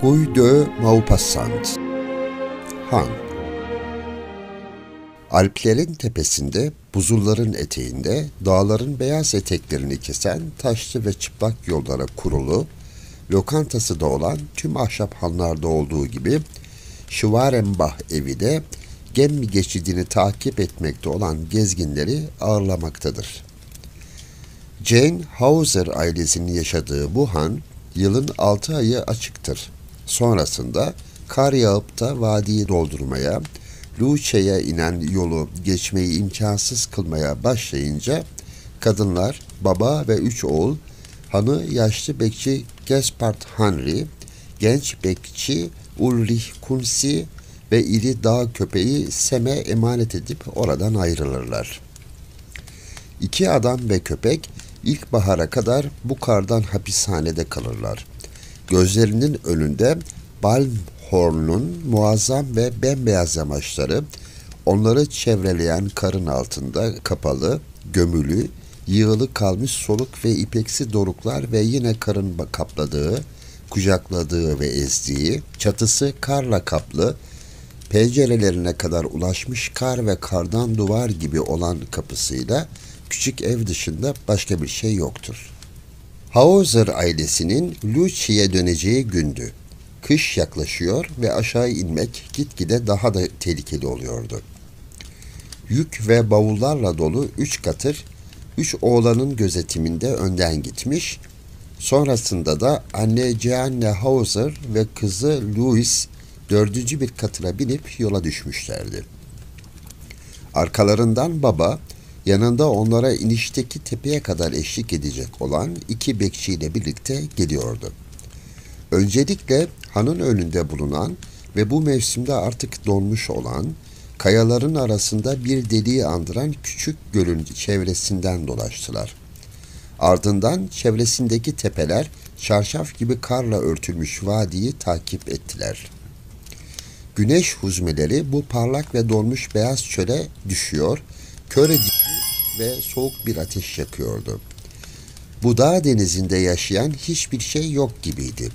Puy de Maupassant. Han. Alplerin tepesinde, buzulların eteğinde, dağların beyaz eteklerini kesen taşlı ve çıplak yollara kurulu, lokantası da olan tüm ahşap hanlarda olduğu gibi, Schwarenbach evi de Gemmi geçidini takip etmekte olan gezginleri ağırlamaktadır. Jane Hauser ailesinin yaşadığı bu han, yılın 6 ayı açıktır. Sonrasında kar yağıp da vadiyi doldurmaya, Luce'ye inen yolu geçmeyi imkansız kılmaya başlayınca kadınlar, baba ve 3 oğul hanı yaşlı bekçi Gaspard Henry, genç bekçi Ulrich Kunsi ve iri dağ köpeği Sem'e emanet edip oradan ayrılırlar. 2 adam ve köpek ilkbahara kadar bu kardan hapishanede kalırlar. Gözlerinin önünde Balmhorn'un muazzam ve bembeyaz yamaçları, onları çevreleyen karın altında kapalı, gömülü, yığılı kalmış soluk ve ipeksi doruklar ve yine karın kapladığı, kucakladığı ve ezdiği, çatısı karla kaplı, pencerelerine kadar ulaşmış kar ve kardan duvar gibi olan kapısıyla küçük ev dışında başka bir şey yoktur. Hauser ailesinin Luce'ye döneceği gündü. Kış yaklaşıyor ve aşağı inmek gitgide daha da tehlikeli oluyordu. Yük ve bavullarla dolu 3 katır, 3 oğlanın gözetiminde önden gitmiş, sonrasında da anne Jeanne Hauser ve kızı Louis 4. bir katıra binip yola düşmüşlerdi. Arkalarından baba, yanında onlara inişteki tepeye kadar eşlik edecek olan 2 bekçiyle birlikte geliyordu. Öncelikle hanın önünde bulunan ve bu mevsimde artık donmuş olan, kayaların arasında bir deliği andıran küçük gölün çevresinden dolaştılar. Ardından çevresindeki tepeler, çarşaf gibi karla örtülmüş vadiyi takip ettiler. Güneş huzmeleri bu parlak ve donmuş beyaz çöle düşüyor, kör edici ve soğuk bir ateş yakıyordu. Bu dağ denizinde yaşayan hiçbir şey yok gibiydi.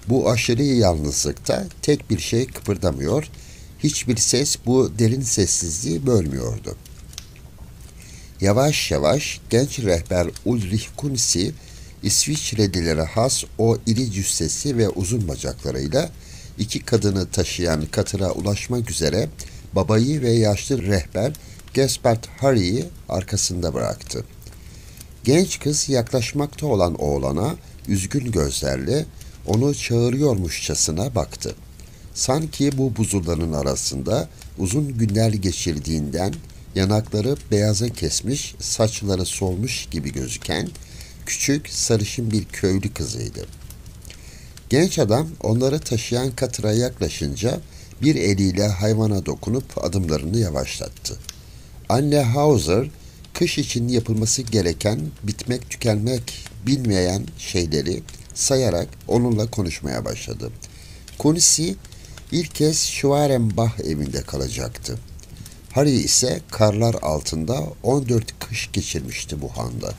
Bu aşırı yalnızlıkta tek bir şey kıpırdamıyor, hiçbir ses bu derin sessizliği bölmüyordu. Yavaş yavaş genç rehber Ulrich Kunsi, İsviçrelilere has o iri cüssesi ve uzun bacaklarıyla 2 kadını taşıyan katıra ulaşmak üzere babayı ve yaşlı rehber Gaspard Henry'yi arkasında bıraktı. Genç kız yaklaşmakta olan oğlana üzgün gözlerle onu çağırıyormuşçasına baktı. Sanki bu buzulların arasında uzun günler geçirdiğinden yanakları beyaza kesmiş, saçları solmuş gibi gözüken küçük sarışın bir köylü kızıydı. Genç adam onları taşıyan katıra yaklaşınca bir eliyle hayvana dokunup adımlarını yavaşlattı. Anne Hauser, kış için yapılması gereken, bitmek tükenmek bilmeyen şeyleri sayarak onunla konuşmaya başladı. Kunsi ilk kez Schwarenbach evinde kalacaktı. Harry ise karlar altında 14 kış geçirmişti bu handa.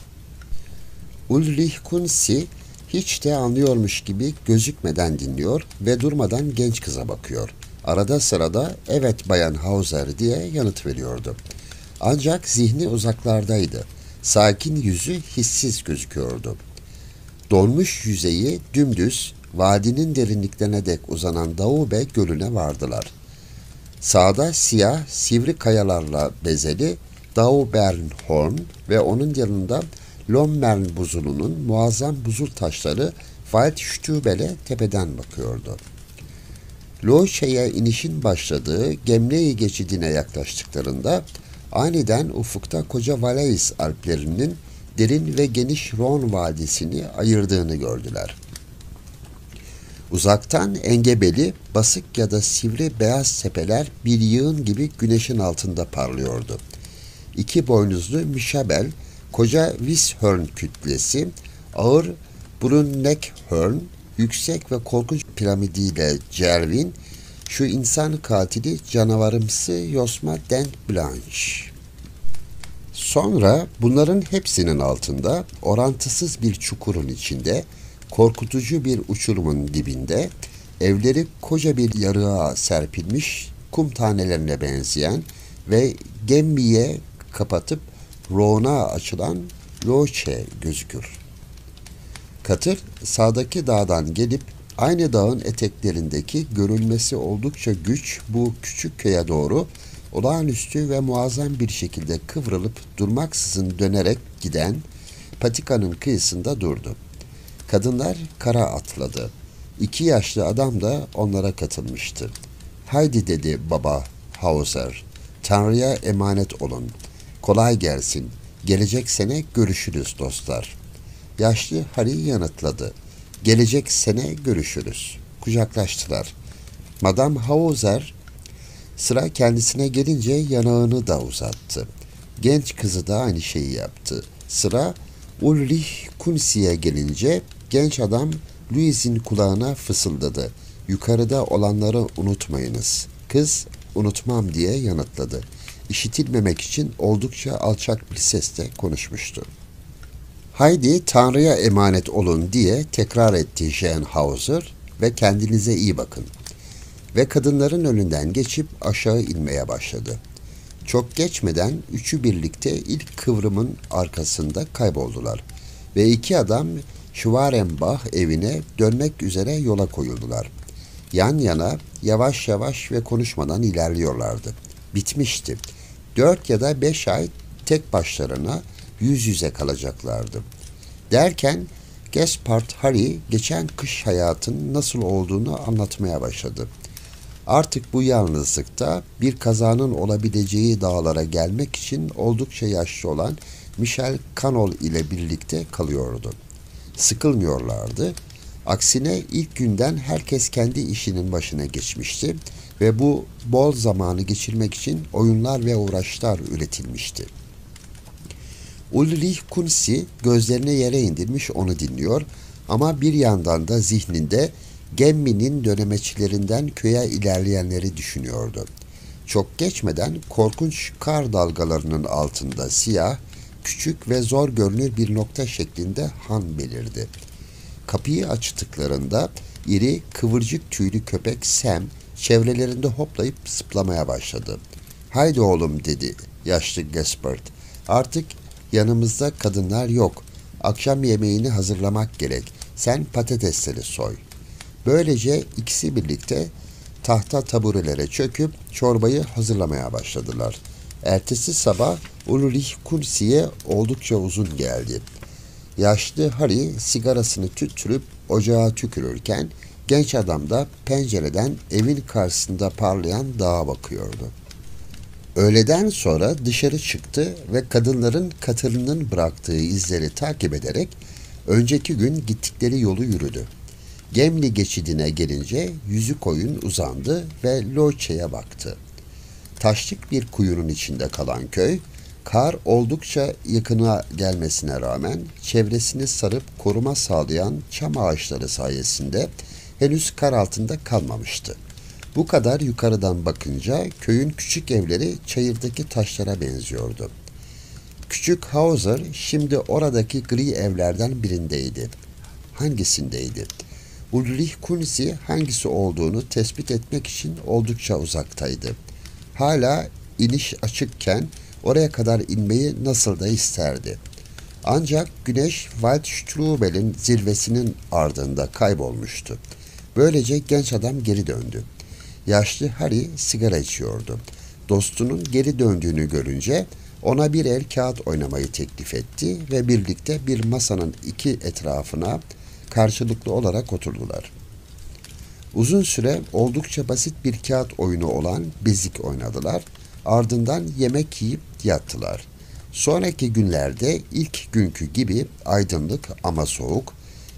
Ulrich Kunsi hiç de anlıyormuş gibi gözükmeden dinliyor ve durmadan genç kıza bakıyor. Arada sırada evet Bayan Hauser diye yanıt veriyordu. Ancak zihni uzaklardaydı. Sakin yüzü hissiz gözüküyordu. Donmuş yüzeyi dümdüz, vadinin derinliklerine dek uzanan Daube Gölü'ne vardılar. Sağda siyah, sivri kayalarla bezeli Daubernhorn ve onun yanında Lommern buzulunun muazzam buzul taşları Waldstübel'e tepeden bakıyordu. Loçe'ye inişin başladığı Gemmi geçidine yaklaştıklarında aniden ufukta koca Valais Alplerinin derin ve geniş Rhône vadisini ayırdığını gördüler. Uzaktan engebeli, basık ya da sivri beyaz tepeler bir yığın gibi güneşin altında parlıyordu. 2 boynuzlu Müşabel, koca Wishörn kütlesi, ağır Brunneckhörn, yüksek ve korkunç piramidiyle Cervin, şu insan katili canavarımsı Yosma Dent Blanche. Sonra bunların hepsinin altında, orantısız bir çukurun içinde, korkutucu bir uçurumun dibinde, Evleri koca bir yarığa serpilmiş, kum tanelerine benzeyen ve Gemmi'ye kapatıp Roan'a açılan Loche gözükür. Katır sağdaki dağdan gelip aynı dağın eteklerindeki görülmesi oldukça güç bu küçük köye doğru olağanüstü ve muazzam bir şekilde kıvrılıp durmaksızın dönerek giden patikanın kıyısında durdu. Kadınlar kara atladı. 2 yaşlı adam da onlara katılmıştı. Haydi dedi baba Hauser, Tanrı'ya emanet olun. Kolay gelsin. Gelecek sene görüşürüz dostlar. Yaşlı Harry yanıtladı. Gelecek sene görüşürüz. Kucaklaştılar. Madame Hauser sıra kendisine gelince yanağını da uzattı. Genç kızı da aynı şeyi yaptı. Sıra Ulrich Kunzi'ye gelince genç adam Louise'in kulağına fısıldadı. Yukarıda olanları unutmayınız. Kız unutmam diye yanıtladı. İşitilmemek için oldukça alçak bir sesle konuşmuştu. Haydi Tanrı'ya emanet olun diye tekrar etti Jean Hauser ve kendinize iyi bakın. Ve kadınların önünden geçip aşağı inmeye başladı. Çok geçmeden üçü birlikte ilk kıvrımın arkasında kayboldular ve 2 adam Schwarenbach evine dönmek üzere yola koyuldular. Yan yana yavaş yavaş ve konuşmadan ilerliyorlardı. Bitmişti. 4 ya da 5 ay tek başlarına yüz yüze kalacaklardı. Derken Gaspard Harry geçen kış hayatın nasıl olduğunu anlatmaya başladı. Artık bu yalnızlıkta bir kazanın olabileceği dağlara gelmek için oldukça yaşlı olan Michel Canol ile birlikte kalıyordu. Sıkılmıyorlardı. Aksine ilk günden herkes kendi işinin başına geçmişti ve bu bol zamanı geçirmek için oyunlar ve uğraşlar üretilmişti. Ulrich Kunzi gözlerini yere indirmiş onu dinliyor ama bir yandan da zihninde Gemmi'nin dönemeçlerinden köye ilerleyenleri düşünüyordu. Çok geçmeden korkunç kar dalgalarının altında siyah, küçük ve zor görünür bir nokta şeklinde han belirdi. Kapıyı açtıklarında iri, kıvırcık tüylü köpek Sam çevrelerinde hoplayıp zıplamaya başladı. "Haydi oğlum," dedi yaşlı Gaspard. "Artık yanımızda kadınlar yok. Akşam yemeğini hazırlamak gerek. Sen patatesleri soy." Böylece ikisi birlikte tahta taburelere çöküp çorbayı hazırlamaya başladılar. Ertesi sabah Ulrich Kunzi'ye oldukça uzun geldi. Yaşlı Harry sigarasını tüttürüp ocağa tükürürken genç adam da pencereden evin karşısında parlayan dağa bakıyordu. Öğleden sonra dışarı çıktı ve kadınların katırının bıraktığı izleri takip ederek önceki gün gittikleri yolu yürüdü. Gemli geçidine gelince yüzü koyun uzandı ve Loçe'ye baktı. Taşlık bir kuyunun içinde kalan köy, kar oldukça yakına gelmesine rağmen çevresini sarıp koruma sağlayan çam ağaçları sayesinde henüz kar altında kalmamıştı. Bu kadar yukarıdan bakınca köyün küçük evleri çayırdaki taşlara benziyordu. Küçük Hauser şimdi oradaki gri evlerden birindeydi. Hangisindeydi? Ulrich Kunzi hangisi olduğunu tespit etmek için oldukça uzaktaydı. Hala iniş açıkken oraya kadar inmeyi nasıl da isterdi. Ancak güneş Waldstrubel'in zirvesinin ardında kaybolmuştu. Böylece genç adam geri döndü. Yaşlı Harry sigara içiyordu. Dostunun geri döndüğünü görünce ona bir el kağıt oynamayı teklif etti ve birlikte bir masanın 2 etrafına karşılıklı olarak oturdular. Uzun süre oldukça basit bir kağıt oyunu olan bezik oynadılar. Ardından yemek yiyip yattılar. Sonraki günlerde ilk günkü gibi aydınlık ama soğuk,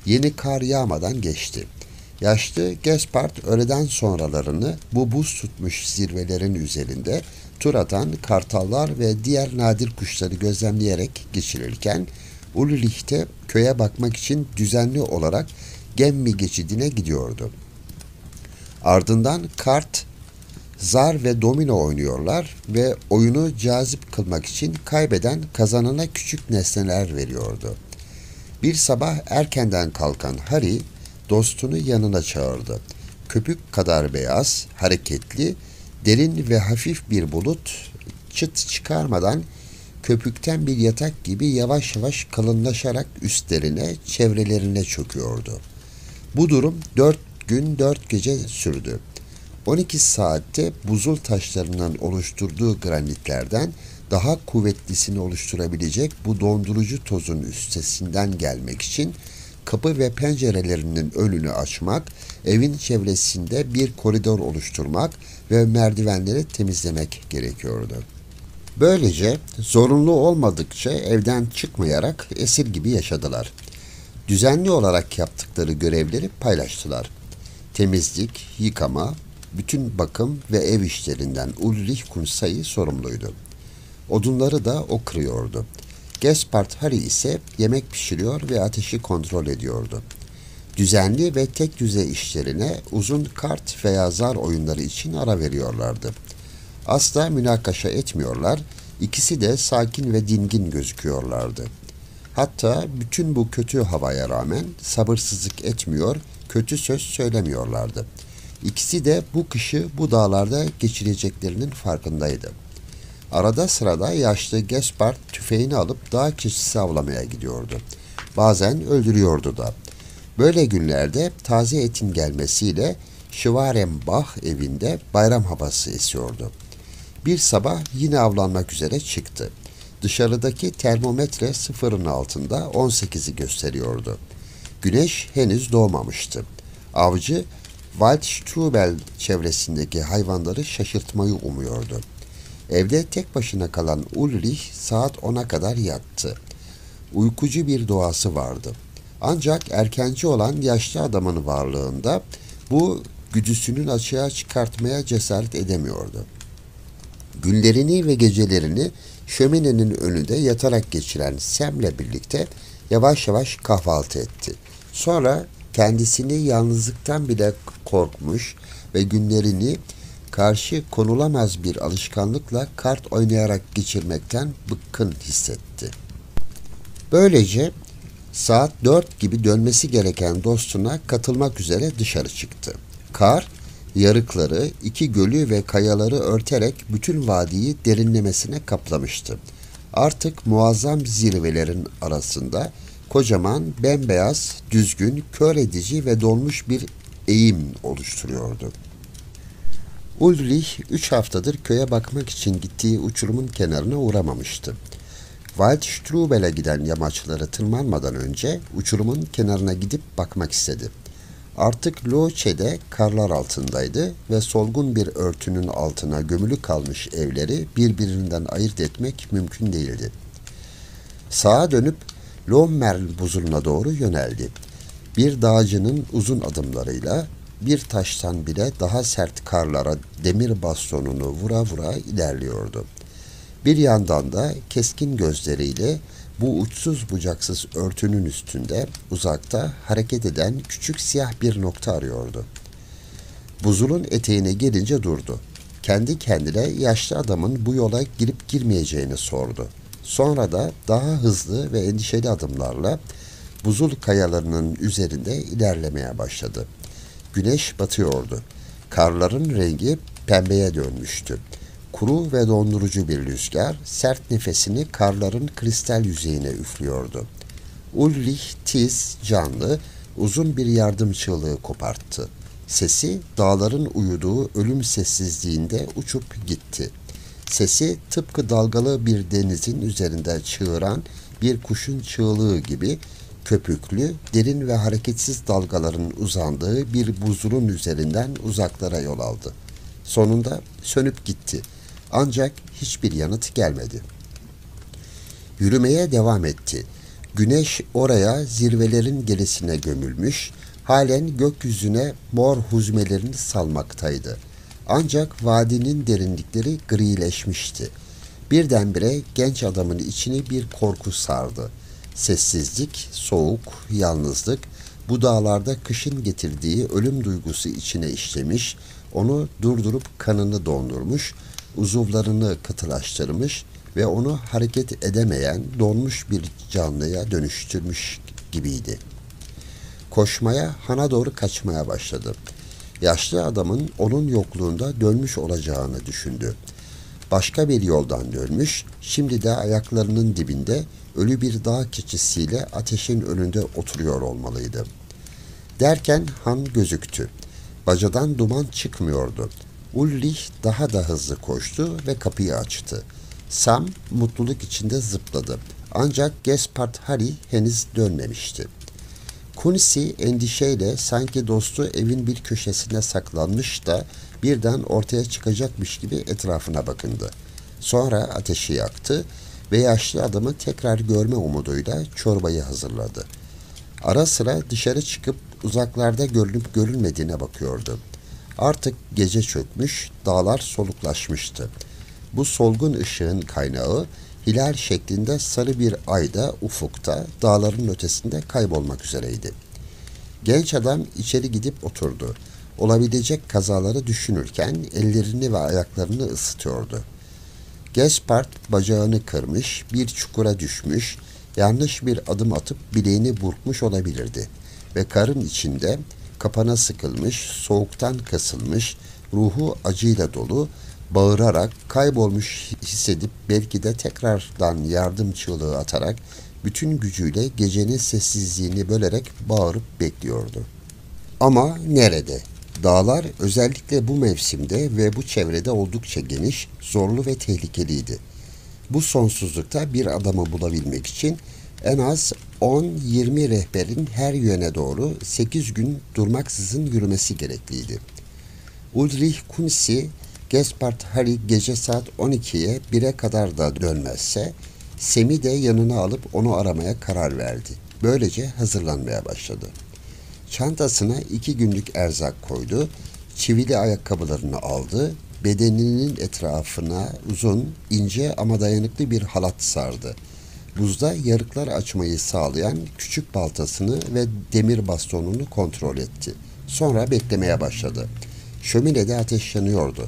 yeni kar yağmadan geçti. Yaşlı Gaspard öğleden sonralarını bu buz tutmuş zirvelerin üzerinde tur atan kartallar ve diğer nadir kuşları gözlemleyerek geçirirken Ulrich de köye bakmak için düzenli olarak Gemmi geçidine gidiyordu. Ardından kart, zar ve domino oynuyorlar ve oyunu cazip kılmak için kaybeden kazanana küçük nesneler veriyordu. Bir sabah erkenden kalkan Harry dostunu yanına çağırdı. köpük kadar beyaz, hareketli, derin ve hafif bir bulut çıt çıkarmadan köpükten bir yatak gibi yavaş yavaş kalınlaşarak üstlerine, çevrelerine çöküyordu. Bu durum 4 gün 4 gece sürdü. 12 saatte buzul taşlarından oluşturduğu granitlerden daha kuvvetlisini oluşturabilecek bu dondurucu tozun üstesinden gelmek için kapı ve pencerelerinin önünü açmak, evin çevresinde bir koridor oluşturmak ve merdivenleri temizlemek gerekiyordu. Böylece zorunlu olmadıkça evden çıkmayarak esir gibi yaşadılar. Düzenli olarak yaptıkları görevleri paylaştılar. Temizlik, yıkama, bütün bakım ve ev işlerinden Ulrich Kuntzay sorumluydu. Odunları da o kırıyordu. Gaspard Hari ise yemek pişiriyor ve ateşi kontrol ediyordu. Düzenli ve tek düze işlerine uzun kart veya zar oyunları için ara veriyorlardı. Asla münakaşa etmiyorlar, ikisi de sakin ve dingin gözüküyorlardı. Hatta bütün bu kötü havaya rağmen sabırsızlık etmiyor, kötü söz söylemiyorlardı. İkisi de bu kışı bu dağlarda geçireceklerinin farkındaydı. Arada sırada yaşlı Gaspard tüfeğini alıp dağ keçisi avlamaya gidiyordu. Bazen öldürüyordu da. Böyle günlerde taze etin gelmesiyle Schwarenbach evinde bayram havası esiyordu. Bir sabah yine avlanmak üzere çıktı. Dışarıdaki termometre sıfırın altında 18'i gösteriyordu. Güneş henüz doğmamıştı. Avcı Waldstrubel çevresindeki hayvanları şaşırtmayı umuyordu. Evde tek başına kalan Ulrich saat 10'a kadar yattı. Uykucu bir doğası vardı. Ancak erkenci olan yaşlı adamın varlığında bu güdüsünün açığa çıkartmaya cesaret edemiyordu. Günlerini ve gecelerini şöminenin önünde yatarak geçiren Sam'le birlikte yavaş yavaş kahvaltı etti. Sonra kendisini yalnızlıktan bile korkmuş ve günlerini karşı konulamaz bir alışkanlıkla kart oynayarak geçirmekten bıkkın hissetti. Böylece saat 4 gibi dönmesi gereken dostuna katılmak üzere dışarı çıktı. Kar, yarıkları, iki gölü ve kayaları örterek bütün vadiyi derinlemesine kaplamıştı. Artık muazzam zirvelerin arasında kocaman, bembeyaz, düzgün, kör edici ve donmuş bir eğim oluşturuyordu. Ulrich 3 haftadır köye bakmak için gittiği uçurumun kenarına uğramamıştı. Waldstrubel'e giden yamaçları tırmanmadan önce uçurumun kenarına gidip bakmak istedi. Artık Loçe'de karlar altındaydı ve solgun bir örtünün altına gömülü kalmış evleri birbirinden ayırt etmek mümkün değildi. Sağa dönüp Lommerl buzuluna doğru yöneldi. Bir dağcının uzun adımlarıyla bir taştan bile daha sert karlara demir bastonunu vura vura ilerliyordu. Bir yandan da keskin gözleriyle bu uçsuz bucaksız örtünün üstünde uzakta hareket eden küçük siyah bir nokta arıyordu. Buzulun eteğine gelince durdu. Kendi kendine yaşlı adamın bu yola girip girmeyeceğini sordu. Sonra da daha hızlı ve endişeli adımlarla buzul kayalarının üzerinde ilerlemeye başladı. Güneş batıyordu. Karların rengi pembeye dönmüştü. Kuru ve dondurucu bir rüzgar sert nefesini karların kristal yüzeyine üflüyordu. Ulrich tiz, canlı, uzun bir yardım çığlığı koparttı. Sesi dağların uyuduğu ölüm sessizliğinde uçup gitti. Sesi tıpkı dalgalı bir denizin üzerinde çığıran bir kuşun çığlığı gibi köpüklü, derin ve hareketsiz dalgaların uzandığı bir buzulun üzerinden uzaklara yol aldı. Sonunda sönüp gitti. Ancak hiçbir yanıt gelmedi. Yürümeye devam etti. Güneş oraya zirvelerin gerisine gömülmüş, halen gökyüzüne mor huzmelerini salmaktaydı. Ancak vadinin derinlikleri grileşmişti. Birdenbire genç adamın içini bir korku sardı. Sessizlik, soğuk, yalnızlık, bu dağlarda kışın getirdiği ölüm duygusu içine işlemiş, onu durdurup kanını dondurmuş, uzuvlarını katılaştırmış ve onu hareket edemeyen donmuş bir canlıya dönüştürmüş gibiydi. Koşmaya, hana doğru kaçmaya başladı. Yaşlı adamın onun yokluğunda dönmüş olacağını düşündü. Başka bir yoldan dönmüş, şimdi de ayaklarının dibinde ölü bir dağ keçisiyle ateşin önünde oturuyor olmalıydı. Derken Han gözüktü. Bacadan duman çıkmıyordu. Ulrich daha da hızlı koştu ve kapıyı açtı. Sam mutluluk içinde zıpladı. Ancak Gaspard Hari henüz dönmemişti. Kunsi endişeyle sanki dostu evin bir köşesine saklanmış da birden ortaya çıkacakmış gibi etrafına bakındı. Sonra ateşi yaktı ve yaşlı adamı tekrar görme umuduyla çorbayı hazırladı. Ara sıra dışarı çıkıp uzaklarda görünüp görülmediğine bakıyordu. Artık gece çökmüş, dağlar soluklaşmıştı. Bu solgun ışığın kaynağı hilal şeklinde sarı bir ay da ufukta, dağların ötesinde kaybolmak üzereydi. Genç adam içeri gidip oturdu. Olabilecek kazaları düşünürken ellerini ve ayaklarını ısıtıyordu. Gaspard bacağını kırmış, bir çukura düşmüş, yanlış bir adım atıp bileğini burkmuş olabilirdi. Ve karın içinde kapana sıkılmış, soğuktan kasılmış, ruhu acıyla dolu, bağırarak, kaybolmuş hissedip belki de tekrardan yardım çığlığı atarak bütün gücüyle gecenin sessizliğini bölerek bağırıp bekliyordu. Ama nerede? Dağlar özellikle bu mevsimde ve bu çevrede oldukça geniş, zorlu ve tehlikeliydi. Bu sonsuzlukta bir adamı bulabilmek için en az 10-20 rehberin her yöne doğru 8 gün durmaksızın yürümesi gerekliydi. Ulrich Kunsi, Gaspard Hari gece saat 12'ye 1'e kadar da dönmezse, Sem'i de yanına alıp onu aramaya karar verdi. Böylece hazırlanmaya başladı. Çantasına 2 günlük erzak koydu, çivili ayakkabılarını aldı, bedeninin etrafına uzun, ince ama dayanıklı bir halat sardı. Buzda yarıklar açmayı sağlayan küçük baltasını ve demir bastonunu kontrol etti. Sonra beklemeye başladı. Şöminede ateş yanıyordu.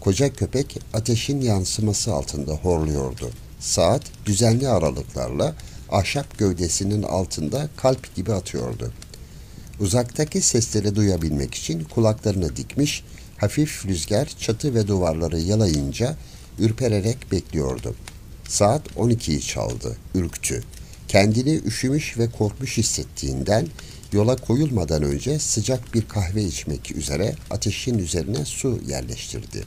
Koca köpek ateşin yansıması altında horluyordu. Saat düzenli aralıklarla ahşap gövdesinin altında kalp gibi atıyordu. Uzaktaki sesleri duyabilmek için kulaklarını dikmiş, hafif rüzgar çatı ve duvarları yalayınca ürpererek bekliyordu. Saat 12'yi çaldı, ürktü. Kendini üşümüş ve korkmuş hissettiğinden yola koyulmadan önce sıcak bir kahve içmek üzere ateşin üzerine su yerleştirdi.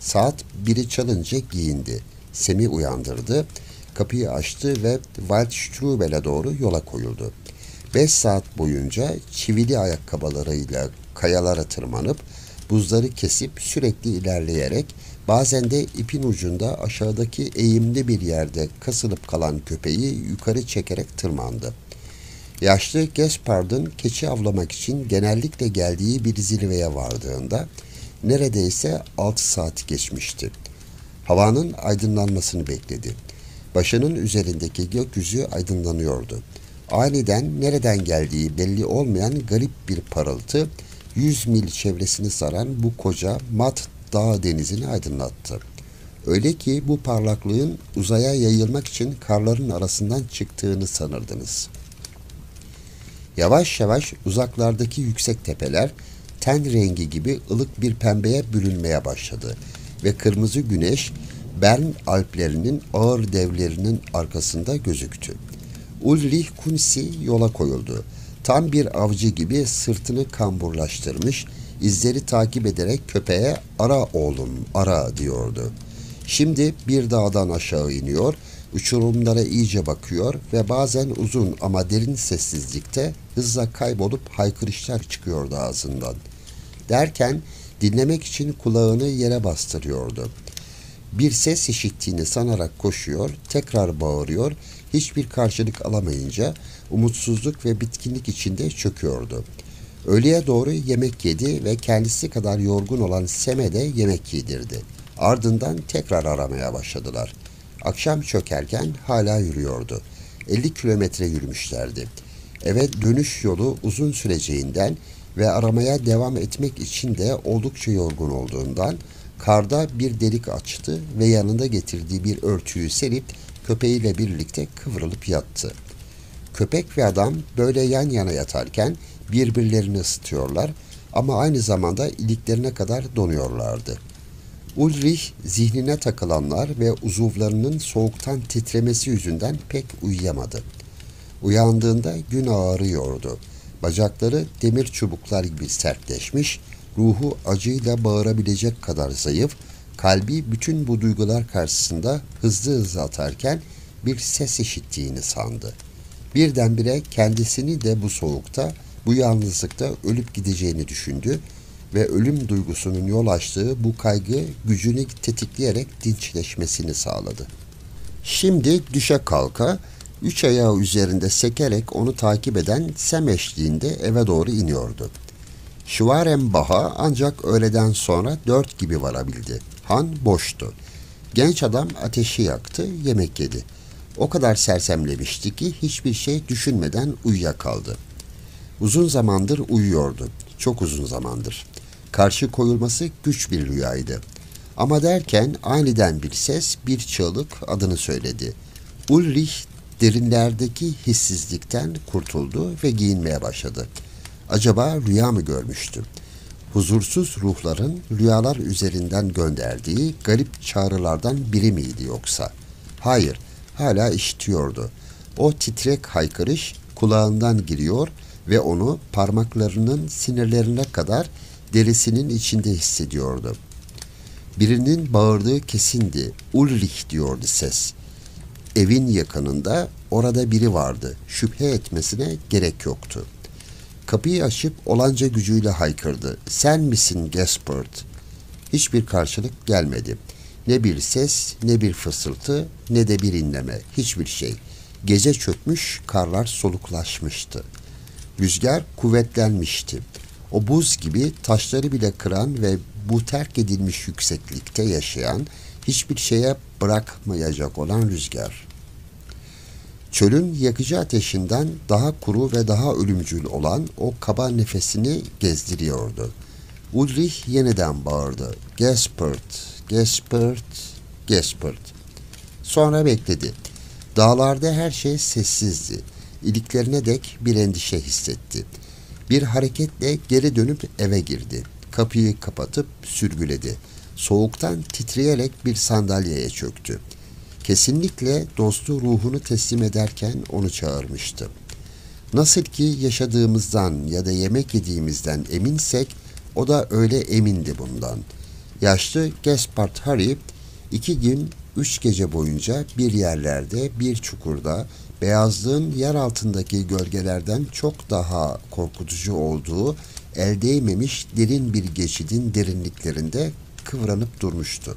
Saat 1'i çalınca giyindi. Sem'i uyandırdı, kapıyı açtı ve Waldstrubel'e doğru yola koyuldu. 5 saat boyunca çivili ayakkabılarıyla kayalara tırmanıp, buzları kesip sürekli ilerleyerek, bazen de ipin ucunda aşağıdaki eğimli bir yerde kasılıp kalan köpeği yukarı çekerek tırmandı. Yaşlı Gaspard'ın keçi avlamak için genellikle geldiği bir zirveye vardığında, neredeyse 6 saat geçmişti. Havanın aydınlanmasını bekledi. Başının üzerindeki gökyüzü aydınlanıyordu. Aniden nereden geldiği belli olmayan garip bir parıltı, 100 mil çevresini saran bu koca mat dağ denizini aydınlattı. Öyle ki bu parlaklığın uzaya yayılmak için karların arasından çıktığını sanırdınız. Yavaş yavaş uzaklardaki yüksek tepeler ten rengi gibi ılık bir pembeye bürünmeye başladı ve kırmızı güneş Bern Alplerinin ağır devlerinin arkasında gözüktü. Ulrich Kunsi yola koyuldu. Tam bir avcı gibi sırtını kamburlaştırmış, izleri takip ederek köpeğe "Ara oğlum, ara" diyordu. Şimdi bir dağdan aşağı iniyor, uçurumlara iyice bakıyor ve bazen uzun ama derin sessizlikte hızla kaybolup haykırışlar çıkıyordu ağzından. Derken dinlemek için kulağını yere bastırıyordu. Bir ses işittiğini sanarak koşuyor, tekrar bağırıyor, hiçbir karşılık alamayınca umutsuzluk ve bitkinlik içinde çöküyordu. Öğleye doğru yemek yedi ve kendisi kadar yorgun olan Sem'e de yemek yedirdi. Ardından tekrar aramaya başladılar. Akşam çökerken hala yürüyordu. 50 kilometre yürümüşlerdi. Eve dönüş yolu uzun süreceğinden ve aramaya devam etmek için de oldukça yorgun olduğundan karda bir delik açtı ve yanında getirdiği bir örtüyü serip köpeğiyle birlikte kıvrılıp yattı. Köpek ve adam böyle yan yana yatarken birbirlerini ısıtıyorlar, ama aynı zamanda iliklerine kadar donuyorlardı. Ulrich zihnine takılanlar ve uzuvlarının soğuktan titremesi yüzünden pek uyuyamadı. Uyandığında gün ağrıyordu. Bacakları demir çubuklar gibi sertleşmiş, ruhu acıyla bağırabilecek kadar zayıf, kalbi bütün bu duygular karşısında hızlı hızlı atarken bir ses işittiğini sandı. Birdenbire kendisini de bu soğukta, bu yalnızlıkta ölüp gideceğini düşündü ve ölüm duygusunun yol açtığı bu kaygı gücünü tetikleyerek dinçleşmesini sağladı. Şimdi düşe kalka, 3 ayağı üzerinde sekerek onu takip eden Sam eşliğinde eve doğru iniyordu. Schwarenbach'a ancak öğleden sonra 4 gibi varabildi. Han boştu. Genç adam ateşi yaktı, yemek yedi. O kadar sersemlemişti ki hiçbir şey düşünmeden uyuyakaldı. Uzun zamandır uyuyordu. Çok uzun zamandır. Karşı koyulması güç bir rüyaydı. Ama derken aniden bir ses, bir çığlık adını söyledi. Ulrich derinlerdeki hissizlikten kurtuldu ve giyinmeye başladı. Acaba rüya mı görmüştü? Huzursuz ruhların rüyalar üzerinden gönderdiği garip çağrılardan biri miydi yoksa? Hayır, hala işitiyordu. O titrek haykırış kulağından giriyor ve onu parmaklarının sinirlerine kadar derisinin içinde hissediyordu. Birinin bağırdığı kesindi. Ulrich diyordu ses. Evin yakınında orada biri vardı. Şüphe etmesine gerek yoktu. Kapıyı açıp olanca gücüyle haykırdı. Sen misin Gaspard? Hiçbir karşılık gelmedi. Ne bir ses, ne bir fısıltı, ne de bir inleme. Hiçbir şey. Gece çökmüş, karlar soluklaşmıştı. Rüzgar kuvvetlenmişti. O buz gibi taşları bile kıran ve bu terk edilmiş yükseklikte yaşayan, hiçbir şeye bırakmayacak olan rüzgar. Çölün yakıcı ateşinden daha kuru ve daha ölümcül olan o kaba nefesini gezdiriyordu. Ulrich yeniden bağırdı. Gaspard, Gaspard, Gaspard. Sonra bekledi. Dağlarda her şey sessizdi. İliklerine dek bir endişe hissetti. Bir hareketle geri dönüp eve girdi. Kapıyı kapatıp sürgüledi. Soğuktan titreyerek bir sandalyeye çöktü. Kesinlikle dostu ruhunu teslim ederken onu çağırmıştı. Nasıl ki yaşadığımızdan ya da yemek yediğimizden eminsek, o da öyle emindi bundan. Yaşlı Gaspard Hari 2 gün 3 gece boyunca bir yerlerde, bir çukurda, beyazlığın yer altındaki gölgelerden çok daha korkutucu olduğu el değmemiş derin bir geçidin derinliklerinde kıvranıp durmuştu.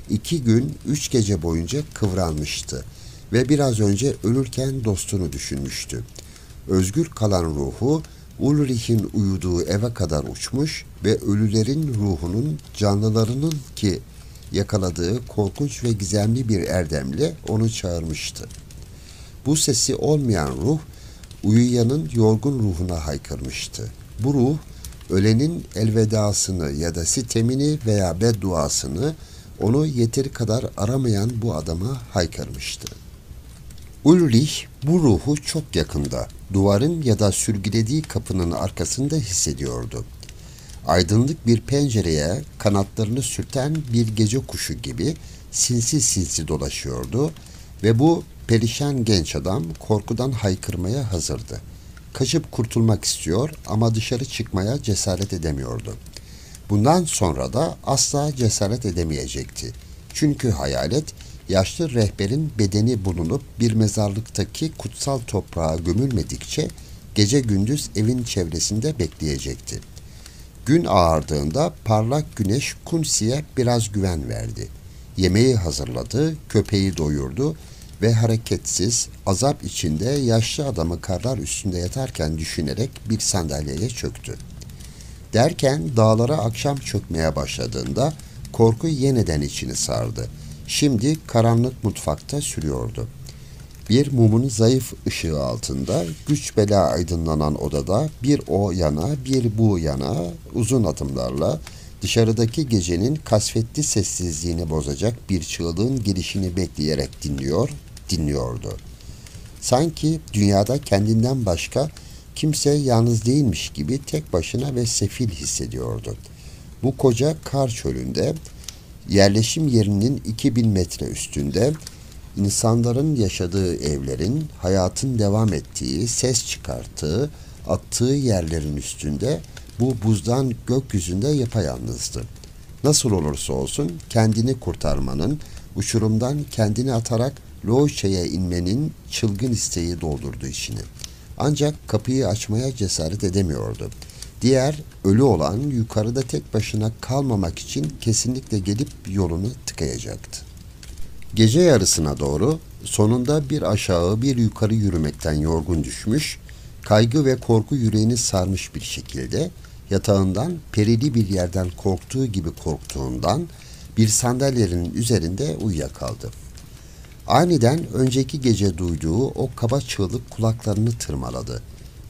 2 gün 3 gece boyunca kıvranmıştı ve biraz önce ölürken dostunu düşünmüştü. Özgür kalan ruhu Ulrich'in uyuduğu eve kadar uçmuş ve ölülerin ruhunun canlılarının ki yakaladığı korkunç ve gizemli bir erdemle onu çağırmıştı. Bu sesi olmayan ruh, uyuyanın yorgun ruhuna haykırmıştı. Bu ruh, ölenin elvedasını ya da sitemini veya bedduasını onu yeteri kadar aramayan bu adama haykırmıştı. Ulrich bu ruhu çok yakında, duvarın ya da sürgülediği kapının arkasında hissediyordu. Aydınlık bir pencereye kanatlarını sürten bir gece kuşu gibi sinsi sinsi dolaşıyordu ve bu perişan genç adam korkudan haykırmaya hazırdı. Kaçıp kurtulmak istiyor ama dışarı çıkmaya cesaret edemiyordu. Bundan sonra da asla cesaret edemeyecekti. Çünkü hayalet, yaşlı rehberin bedeni bulunup bir mezarlıktaki kutsal toprağa gömülmedikçe gece gündüz evin çevresinde bekleyecekti. Gün ağardığında parlak güneş Kunsi'ye biraz güven verdi. Yemeği hazırladı, köpeği doyurdu ve hareketsiz, azap içinde yaşlı adamı karlar üstünde yatarken düşünerek bir sandalyeye çöktü. Derken dağlara akşam çökmeye başladığında korku yeniden içini sardı. Şimdi karanlık mutfakta sürüyordu. Bir mumun zayıf ışığı altında güç bela aydınlanan odada bir o yana bir bu yana uzun adımlarla dışarıdaki gecenin kasvetli sessizliğini bozacak bir çığlığın gelişini bekleyerek dinliyordu. Sanki dünyada kendinden başka Kimse yalnız değilmiş gibi tek başına ve sefil hissediyordu. Bu koca kar çölünde, yerleşim yerinin 2000 metre üstünde, insanların yaşadığı evlerin, hayatın devam ettiği, ses çıkarttığı, attığı yerlerin üstünde bu buzdan gökyüzünde yapayalnızdı. Nasıl olursa olsun kendini kurtarmanın, uçurumdan kendini atarak Loğuşa'ya inmenin çılgın isteği doldurdu içini. Ancak kapıyı açmaya cesaret edemiyordu. Diğer ölü olan yukarıda tek başına kalmamak için kesinlikle gelip yolunu tıkayacaktı. Gece yarısına doğru sonunda bir aşağı bir yukarı yürümekten yorgun düşmüş, kaygı ve korku yüreğini sarmış bir şekilde yatağından perili bir yerden korktuğu gibi korktuğundan bir sandalyenin üzerinde uyuyakaldı. Aniden önceki gece duyduğu o kaba çığlık kulaklarını tırmaladı.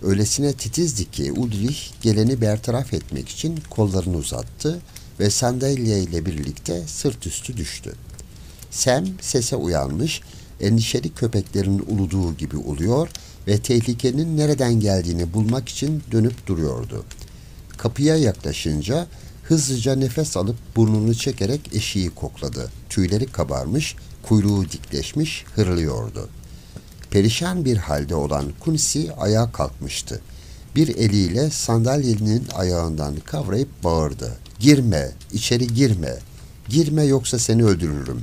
Öylesine titizdi ki Ulrich geleni bertaraf etmek için kollarını uzattı ve sandalyeyle birlikte sırt üstü düştü. Sam sese uyanmış, endişeli köpeklerin uluduğu gibi uluyor ve tehlikenin nereden geldiğini bulmak için dönüp duruyordu. Kapıya yaklaşınca hızlıca nefes alıp burnunu çekerek eşiği kokladı. Tüyleri kabarmış, kuyruğu dikleşmiş, hırlıyordu. Perişan bir halde olan Kunsi ayağa kalkmıştı. Bir eliyle sandalyenin ayağından kavrayıp bağırdı. "Girme, içeri girme. Girme yoksa seni öldürürüm."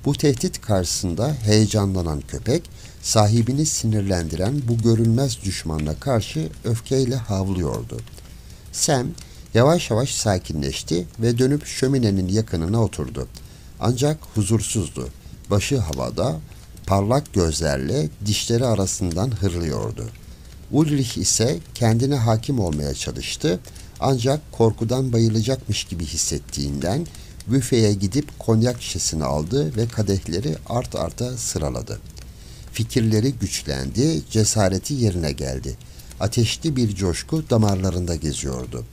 Bu tehdit karşısında heyecanlanan köpek, sahibini sinirlendiren bu görünmez düşmanla karşı öfkeyle havlıyordu. Sam yavaş yavaş sakinleşti ve dönüp şöminenin yakınına oturdu. Ancak huzursuzdu. Başı havada, parlak gözlerle dişleri arasından hırlıyordu. Ulrich ise kendine hakim olmaya çalıştı. Ancak korkudan bayılacakmış gibi hissettiğinden büfeye gidip konyak şişesini aldı ve kadehleri art arda sıraladı. Fikirleri güçlendi, cesareti yerine geldi. Ateşli bir coşku damarlarında geziyordu.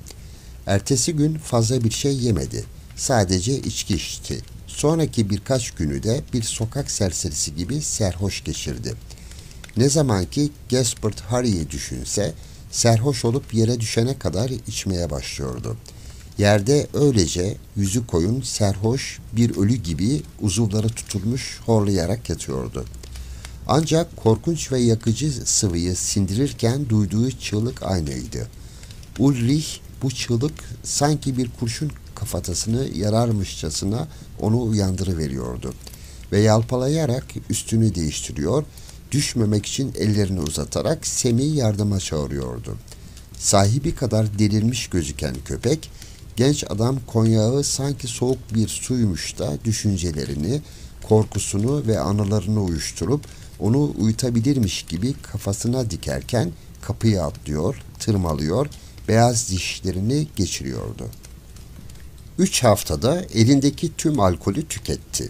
Ertesi gün fazla bir şey yemedi. Sadece içki içti. Sonraki birkaç günü de bir sokak serserisi gibi serhoş geçirdi. Ne zamanki Gaspard Harry'i düşünse, serhoş olup yere düşene kadar içmeye başlıyordu. Yerde öylece yüzü koyun, serhoş bir ölü gibi uzuvları tutulmuş horlayarak yatıyordu. Ancak korkunç ve yakıcı sıvıyı sindirirken duyduğu çığlık aynıydı. Ulrich bu çığlık sanki bir kurşun kafatasını yararmışçasına onu uyandırıveriyordu ve yalpalayarak üstünü değiştiriyor, düşmemek için ellerini uzatarak Sam'i yardıma çağırıyordu. Sahibi kadar delirmiş gözüken köpek, genç adam konyağı sanki soğuk bir suymuş da düşüncelerini, korkusunu ve anılarını uyuşturup onu uyutabilirmiş gibi kafasına dikerken kapıyı atlıyor, tırmalıyor, beyaz dişlerini geçiriyordu. 3 haftada elindeki tüm alkolü tüketti.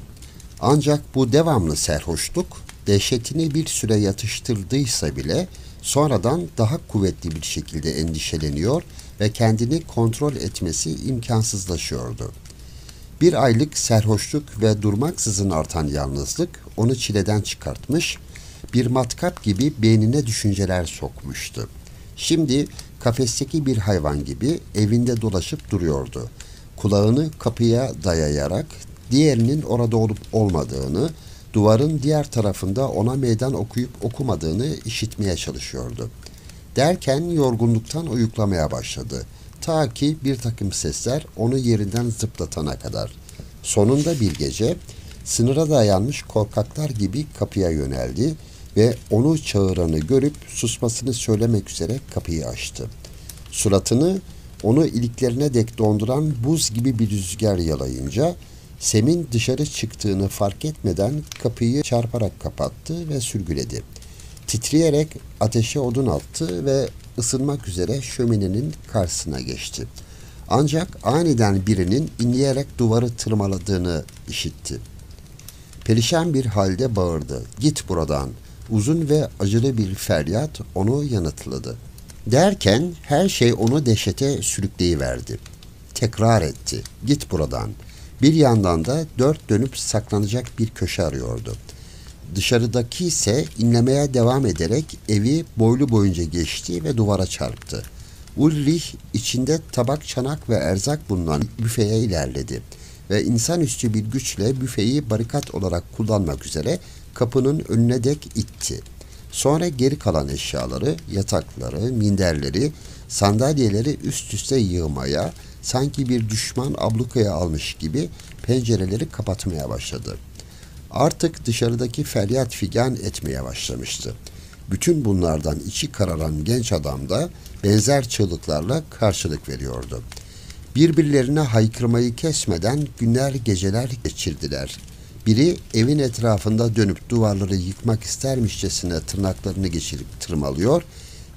Ancak bu devamlı serhoşluk dehşetini bir süre yatıştırdıysa bile sonradan daha kuvvetli bir şekilde endişeleniyor ve kendini kontrol etmesi imkansızlaşıyordu. Bir aylık serhoşluk ve durmaksızın artan yalnızlık onu çileden çıkartmış, bir matkap gibi beynine düşünceler sokmuştu. Şimdi kafesteki bir hayvan gibi evinde dolaşıp duruyordu. Kulağını kapıya dayayarak diğerinin orada olup olmadığını, duvarın diğer tarafında ona meydan okuyup okumadığını işitmeye çalışıyordu. Derken yorgunluktan uyuklamaya başladı. Ta ki bir takım sesler onu yerinden zıplatana kadar. Sonunda bir gece sınıra dayanmış korkaklar gibi kapıya yöneldi ve onu çağıranı görüp susmasını söylemek üzere kapıyı açtı. Suratını onu iliklerine dek donduran buz gibi bir rüzgar yalayınca Sam'in dışarı çıktığını fark etmeden kapıyı çarparak kapattı ve sürgüledi. Titreyerek ateşe odun attı ve ısınmak üzere şöminenin karşısına geçti. Ancak aniden birinin inleyerek duvarı tırmaladığını işitti. Perişan bir halde bağırdı. "Git buradan!" Uzun ve acılı bir feryat onu yanıtladı. Derken her şey onu dehşete sürükleyiverdi. Tekrar etti. "Git buradan!" Bir yandan da dört dönüp saklanacak bir köşe arıyordu. Dışarıdaki ise inlemeye devam ederek evi boylu boyunca geçti ve duvara çarptı. Ulrich içinde tabak, çanak ve erzak bulunan büfeye ilerledi ve insanüstü bir güçle büfeyi barikat olarak kullanmak üzere kapının önüne dek itti. Sonra geri kalan eşyaları, yatakları, minderleri, sandalyeleri üst üste yığmaya, sanki bir düşman ablukaya almış gibi pencereleri kapatmaya başladı. Artık dışarıdaki feryat figan etmeye başlamıştı. Bütün bunlardan içi kararan genç adam da benzer çığlıklarla karşılık veriyordu. Birbirlerine haykırmayı kesmeden günler geceler geçirdiler. Biri evin etrafında dönüp duvarları yıkmak istermişçesine tırnaklarını geçirip tırmalıyor,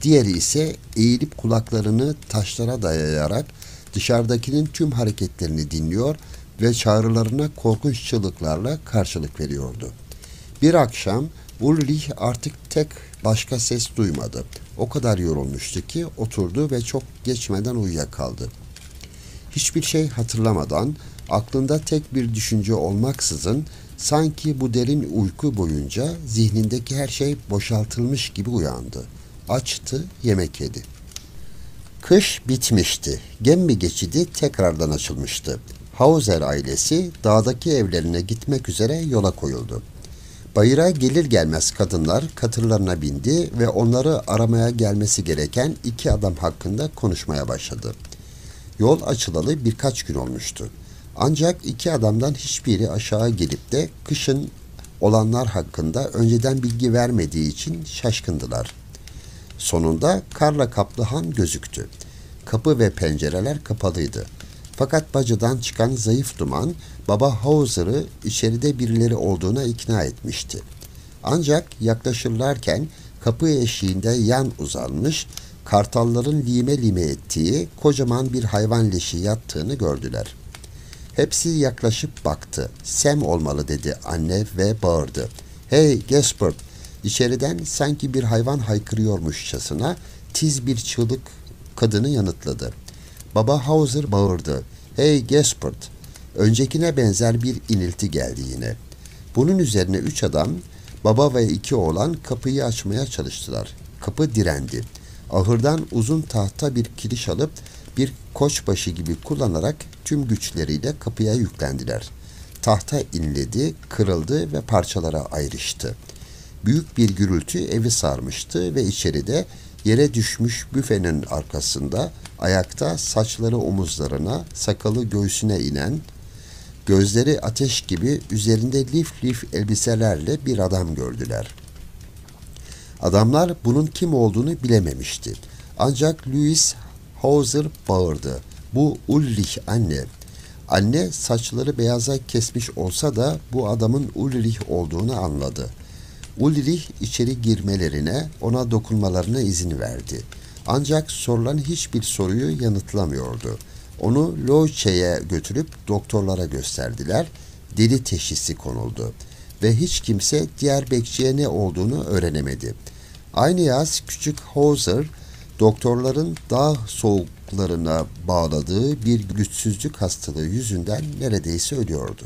diğeri ise eğilip kulaklarını taşlara dayayarak dışarıdakinin tüm hareketlerini dinliyor ve çağrılarına korkunç çığlıklarla karşılık veriyordu. Bir akşam Ulrich artık tek başka ses duymadı. O kadar yorulmuştu ki oturdu ve çok geçmeden uyuyakaldı. Hiçbir şey hatırlamadan, aklında tek bir düşünce olmaksızın sanki bu derin uyku boyunca zihnindeki her şey boşaltılmış gibi uyandı. Açtı, yemek yedi. Kış bitmişti. Gemmi geçidi tekrardan açılmıştı. Hauser ailesi dağdaki evlerine gitmek üzere yola koyuldu. Bayıra gelir gelmez kadınlar katırlarına bindi ve onları aramaya gelmesi gereken iki adam hakkında konuşmaya başladı. Yol açılalı birkaç gün olmuştu. Ancak iki adamdan hiçbiri aşağı gelip de kışın olanlar hakkında önceden bilgi vermediği için şaşkındılar. Sonunda karla kaplı han gözüktü. Kapı ve pencereler kapalıydı. Fakat bacadan çıkan zayıf duman Baba Hauser'ı içeride birileri olduğuna ikna etmişti. Ancak yaklaşırlarken kapı eşiğinde yan uzanmış, kartalların lime lime ettiği kocaman bir hayvan leşi yattığını gördüler. Hepsi yaklaşıp baktı. Sam olmalı dedi anne ve bağırdı. Hey Gaspard! İçeriden sanki bir hayvan haykırıyormuşçasına tiz bir çığlık kadını yanıtladı. Baba Hauser bağırdı. Hey Gaspard! Öncekine benzer bir inilti geldi yine. Bunun üzerine üç adam, baba ve iki oğlan kapıyı açmaya çalıştılar. Kapı direndi. Ahırdan uzun tahta bir kiliş alıp bir koçbaşı gibi kullanarak tüm güçleriyle kapıya yüklendiler. Tahta inledi, kırıldı ve parçalara ayrıştı. Büyük bir gürültü evi sarmıştı ve içeride yere düşmüş büfenin arkasında ayakta saçları omuzlarına, sakalı göğsüne inen, gözleri ateş gibi üzerinde lif lif elbiselerle bir adam gördüler. Adamlar bunun kim olduğunu bilememişti. Ancak Louis Hauser bağırdı. Bu Ulrich anne. Anne saçları beyaza kesmiş olsa da bu adamın Ulrich olduğunu anladı. Ulrich içeri girmelerine, ona dokunmalarına izin verdi. Ancak sorulan hiçbir soruyu yanıtlamıyordu. Onu Loice'ye götürüp doktorlara gösterdiler. Deli teşhisi konuldu. Ve hiç kimse diğer bekçiye ne olduğunu öğrenemedi. Aynı yaz küçük Hauser, doktorların dağ soğuklarına bağladığı bir güçsüzlük hastalığı yüzünden neredeyse ölüyordu.